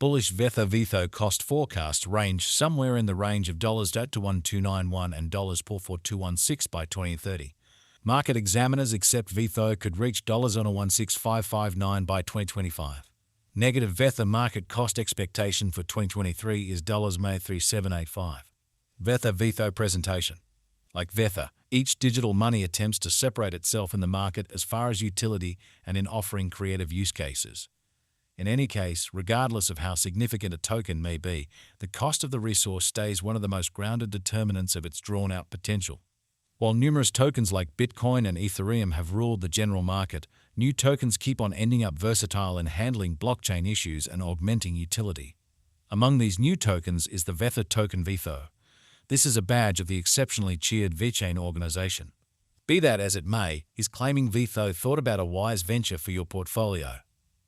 Bullish Vtho cost forecasts range somewhere in the range of $.1291 and $.44216 by 2030. Market examiners accept Vtho could reach $16559 by 2025. Negative Vethor market cost expectation for 2023 is $May3785. Vtho presentation. Like Vethor, each digital money attempts to separate itself in the market as far as utility and in offering creative use cases. In any case, regardless of how significant a token may be, the cost of the resource stays one of the most grounded determinants of its drawn-out potential. While numerous tokens like Bitcoin and Ethereum have ruled the general market, new tokens keep on ending up versatile in handling blockchain issues and augmenting utility. Among these new tokens is the Vethor token Vtho. This is a badge of the exceptionally cheered vechain organization. Be that as it may, is claiming Vtho thought about a wise venture for your portfolio.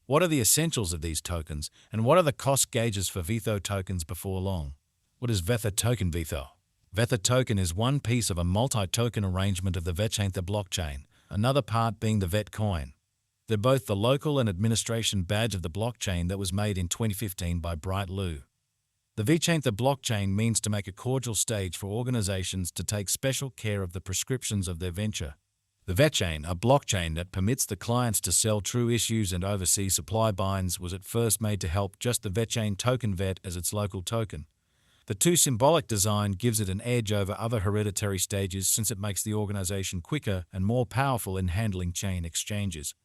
What are the essentials of these tokens, and what are the cost gauges for Vtho tokens before long? What is Vethor token Vtho? Vethor token is one piece of a multi-token arrangement of the vechain blockchain, another part being the vechain. They're both the local and administration badge of the blockchain that was made in 2015 by Vtho. The vechain blockchain means to make a cordial stage for organizations to take special care of the prescriptions of their venture. The vechain, a blockchain that permits the clients to sell true issues and oversee supply binds, was at first made to help just the vechain token Vet as its local token. The too symbolic design gives it an edge over other hereditary stages since it makes the organization quicker and more powerful in handling chain exchanges.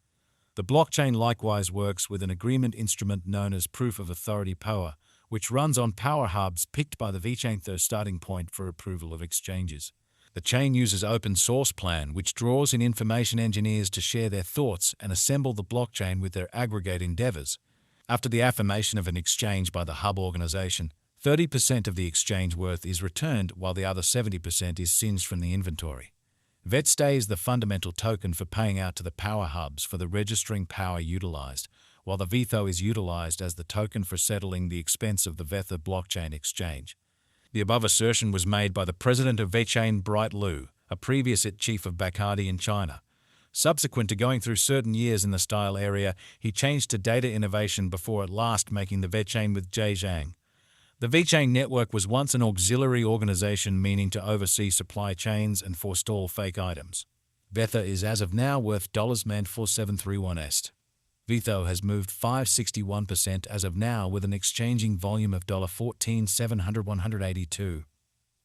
The blockchain likewise works with an agreement instrument known as Proof of Authority POA, which runs on power hubs picked by the Vtho starting point for approval of exchanges. The chain uses open source plan, which draws in information engineers to share their thoughts and assemble the blockchain with their aggregate endeavors. After the affirmation of an exchange by the hub organization, 30% of the exchange worth is returned, while the other 70% is singed from the inventory. Vet stays the fundamental token for paying out to the power hubs for the registering power utilized, while the Vtho is utilized as the token for settling the expense of the Vethor blockchain exchange. The above assertion was made by the president of vechain Vtho, a previous chief of Bacardi in China. Subsequent to going through certain years in the style area, he changed to data innovation before at last making the vechain with Zhang. The vechain network was once an auxiliary organization meaning to oversee supply chains and forestall fake items. Vethor is as of now worth $4731. Vtho has moved 561% as of now with an exchanging volume of $14,782.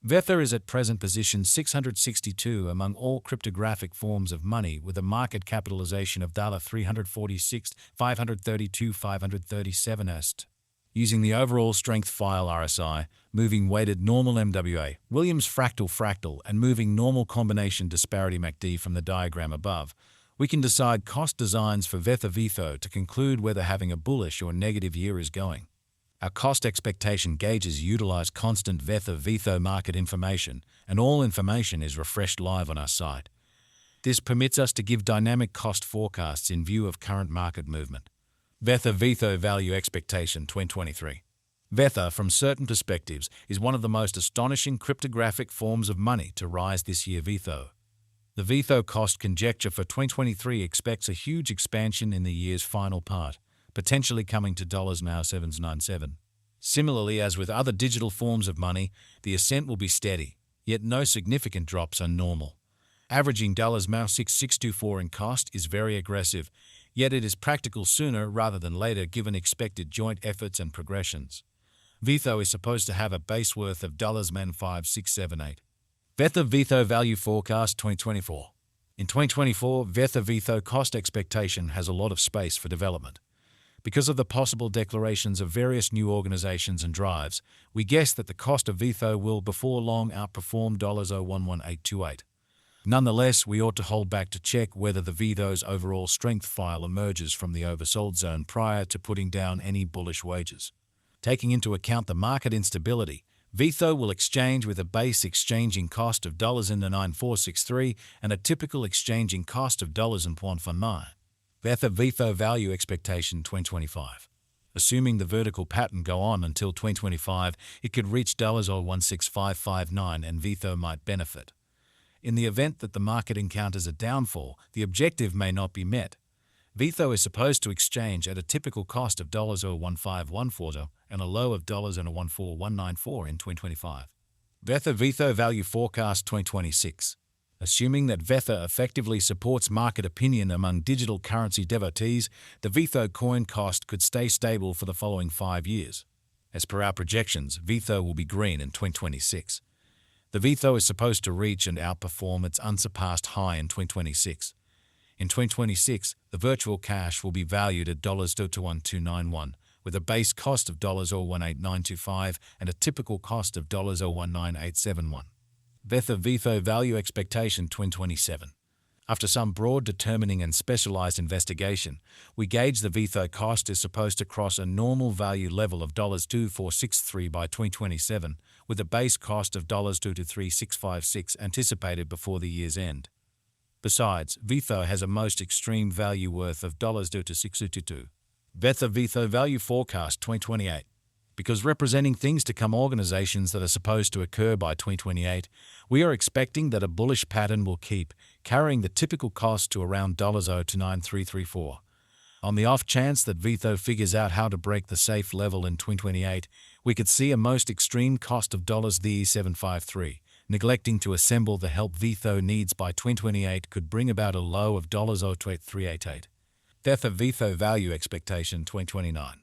Vethor is at present position 662 among all cryptographic forms of money with a market capitalization of $346,532,537. Using the overall strength file RSI, moving weighted normal MWA, Williams fractal, and moving normal combination disparity MACD from the diagram above, we can decide cost designs for Vtho to conclude whether having a bullish or negative year is going. Our cost expectation gauges utilize constant Vtho market information, and all information is refreshed live on our site. This permits us to give dynamic cost forecasts in view of current market movement. Vtho value expectation 2023. Vethor, from certain perspectives, is one of the most astonishing cryptographic forms of money to rise this year. Vtho. The Vtho cost conjecture for 2023 expects a huge expansion in the year's final part, potentially coming to $797. Similarly, as with other digital forms of money, the ascent will be steady, yet no significant drops are normal. Averaging $6624 in cost is very aggressive, yet it is practical sooner rather than later given expected joint efforts and progressions. Vtho is supposed to have a base worth of $5678. Vtho value forecast 2024. In 2024, Vtho cost expectation has a lot of space for development. Because of the possible declarations of various new organizations and drives, we guess that the cost of Vtho will before long outperform $011828. Nonetheless, we ought to hold back to check whether the Vtho's overall strength file emerges from the oversold zone prior to putting down any bullish wagers. Taking into account the market instability, Vtho will exchange with a base exchanging cost of $9463 and a typical exchanging cost of $0.19. Vtho value expectation 2025. Assuming the vertical pattern go on until 2025, it could reach $0.16559 and Vtho might benefit. In the event that the market encounters a downfall, the objective may not be met. Vtho is supposed to exchange at a typical cost of $0.1514 and a low of $0.14194 in 2025. Vtho Value Forecast 2026. Assuming that Vethor effectively supports market opinion among digital currency devotees, the Vtho coin cost could stay stable for the following 5 years. As per our projections, Vtho will be green in 2026. The Vtho is supposed to reach and outperform its unsurpassed high in 2026. In 2026, the virtual cash will be valued at $0.1291, with a base cost of $0.18925 and a typical cost of $0.19871. Vtho Value Expectation 2027. After some broad determining and specialized investigation, we gauge the Vtho cost is supposed to cross a normal value level of $2,463 by 2027, with a base cost of $2,23656 anticipated before the year's end. Besides, Vtho has a most extreme value worth of $2,622. Vtho Value Forecast 2028. Because representing things to come organizations that are supposed to occur by 2028, we are expecting that a bullish pattern will keep carrying the typical cost to around $0.29334. On the off chance that Vtho figures out how to break the safe level in 2028, we could see a most extreme cost of $753. Neglecting to assemble the help Vtho needs by 2028 could bring about a low of $0.08388. Vtho Value Expectation 2029.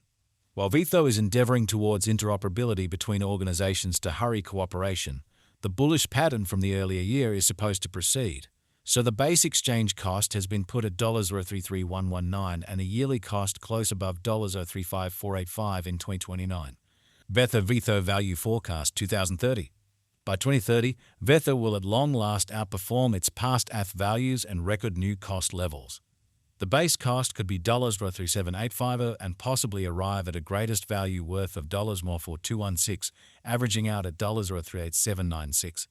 While Vtho is endeavoring towards interoperability between organizations to hurry cooperation, the bullish pattern from the earlier year is supposed to proceed. So the base exchange cost has been put at $0.033119 and a yearly cost close above $0.035485 in 2029. Vtho Value Forecast 2030. By 2030, Vethor will at long last outperform its past ATH values and record new cost levels. The base cost could be $0.37850 and possibly arrive at a greatest value worth of $0.4216, averaging out at $0.38796.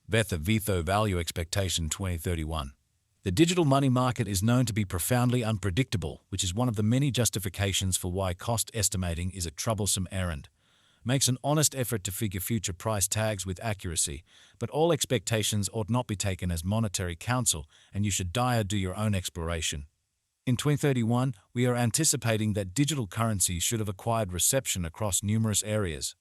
Vtho Value Expectation 2031. The digital money market is known to be profoundly unpredictable, which is one of the many justifications for why cost estimating is a troublesome errand. Makes an honest effort to figure future price tags with accuracy, but all expectations ought not be taken as monetary counsel, and you should do your own exploration. In 2031, we are anticipating that digital currency should have acquired reception across numerous areas.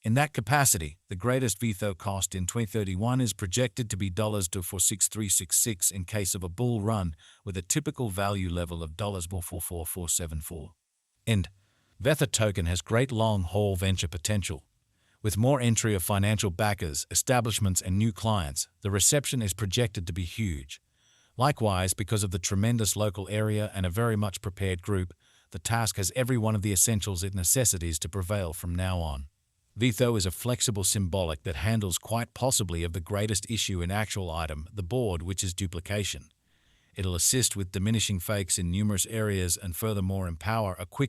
In that capacity, the greatest Vtho cost in 2031 is projected to be $2,46366 in case of a bull run, with a typical value level of $44474. End. Vethor token has great long-haul venture potential. With more entry of financial backers, establishments, and new clients, the reception is projected to be huge. Likewise, because of the tremendous local area and a very much prepared group, the task has every one of the essentials it necessitates to prevail from now on. Vtho is a flexible symbolic that handles quite possibly of the greatest issue in actual item, the board, which is duplication. It'll assist with diminishing fakes in numerous areas and furthermore empower a quick